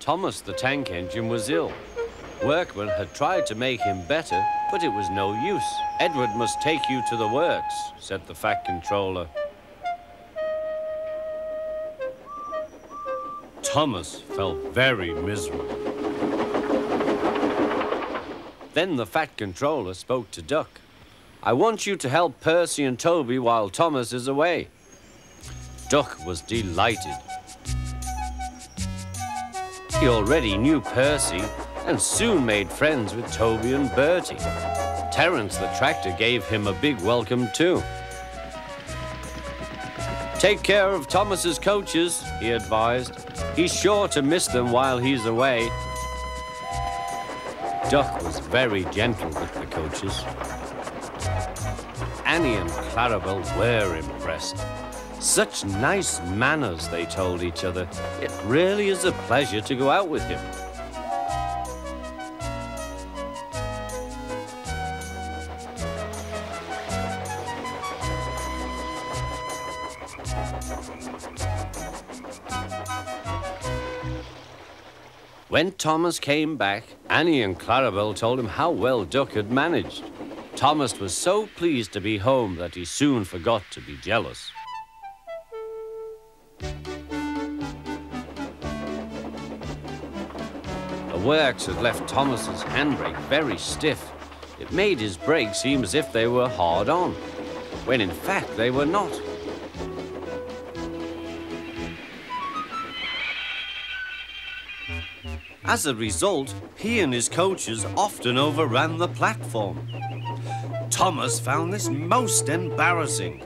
Thomas the tank engine was ill. Workmen had tried to make him better, but it was no use. "Edward must take you to the works," said the Fat Controller. Thomas felt very miserable. Then the Fat Controller spoke to Duck. "I want you to help Percy and Toby while Thomas is away." Duck was delighted. He already knew Percy and soon made friends with Toby and Bertie. Terence the tractor gave him a big welcome too. "Take care of Thomas's coaches," he advised. "He's sure to miss them while he's away." Duck was very gentle with the coaches. Annie and Clarabel were impressed. Such nice manners, they told each other. It really is a pleasure to go out with him. When Thomas came back, Annie and Clarabel told him how well Duck had managed. Thomas was so pleased to be home that he soon forgot to be jealous. The works had left Thomas's handbrake very stiff. It made his brakes seem as if they were hard on, when in fact they were not. As a result, he and his coaches often overran the platform. Thomas found this most embarrassing.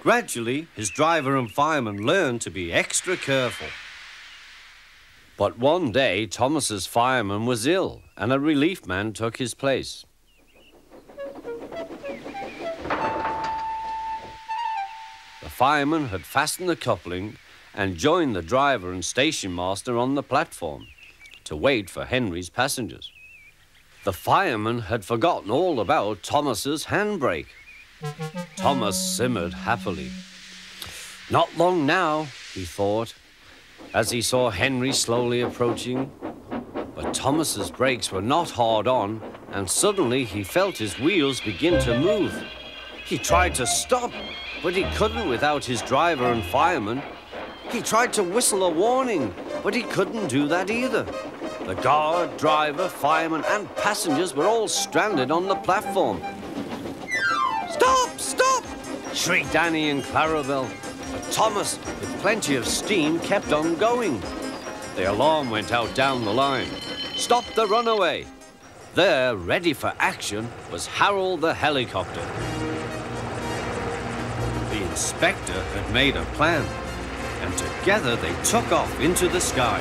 Gradually, his driver and fireman learned to be extra careful. But one day, Thomas's fireman was ill, and a relief man took his place. The fireman had fastened the coupling and joined the driver and station master on the platform to wait for Henry's passengers. The fireman had forgotten all about Thomas's handbrake. Thomas simmered happily. Not long now, he thought, as he saw Henry slowly approaching. But Thomas's brakes were not hard on, and suddenly he felt his wheels begin to move. He tried to stop, but he couldn't without his driver and fireman. He tried to whistle a warning, but he couldn't do that either. The guard, driver, fireman, and passengers were all stranded on the platform. "Stop! Stop!" shrieked Annie and Clarabel. But Thomas, with plenty of steam, kept on going. The alarm went out down the line. "Stop the runaway!" There, ready for action, was Harold the helicopter. The inspector had made a plan, and together they took off into the sky.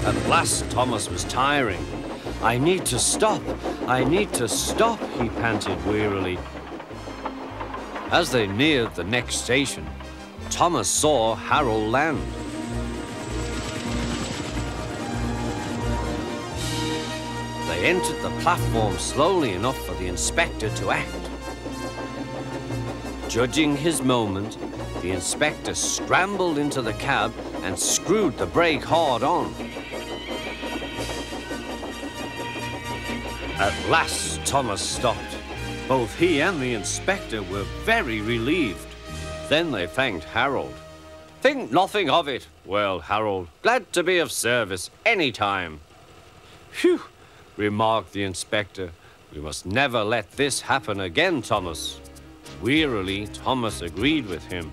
At last, Thomas was tiring. "I need to stop. I need to stop," he panted wearily. As they neared the next station, Thomas saw Harold land. They entered the platform slowly enough for the inspector to act. Judging his moment, the inspector scrambled into the cab and screwed the brake hard on. At last, Thomas stopped. Both he and the inspector were very relieved. Then they thanked Harold. "Think nothing of it." "Well, Harold, glad to be of service any time." "Phew," remarked the inspector. "We must never let this happen again, Thomas." Wearily, Thomas agreed with him.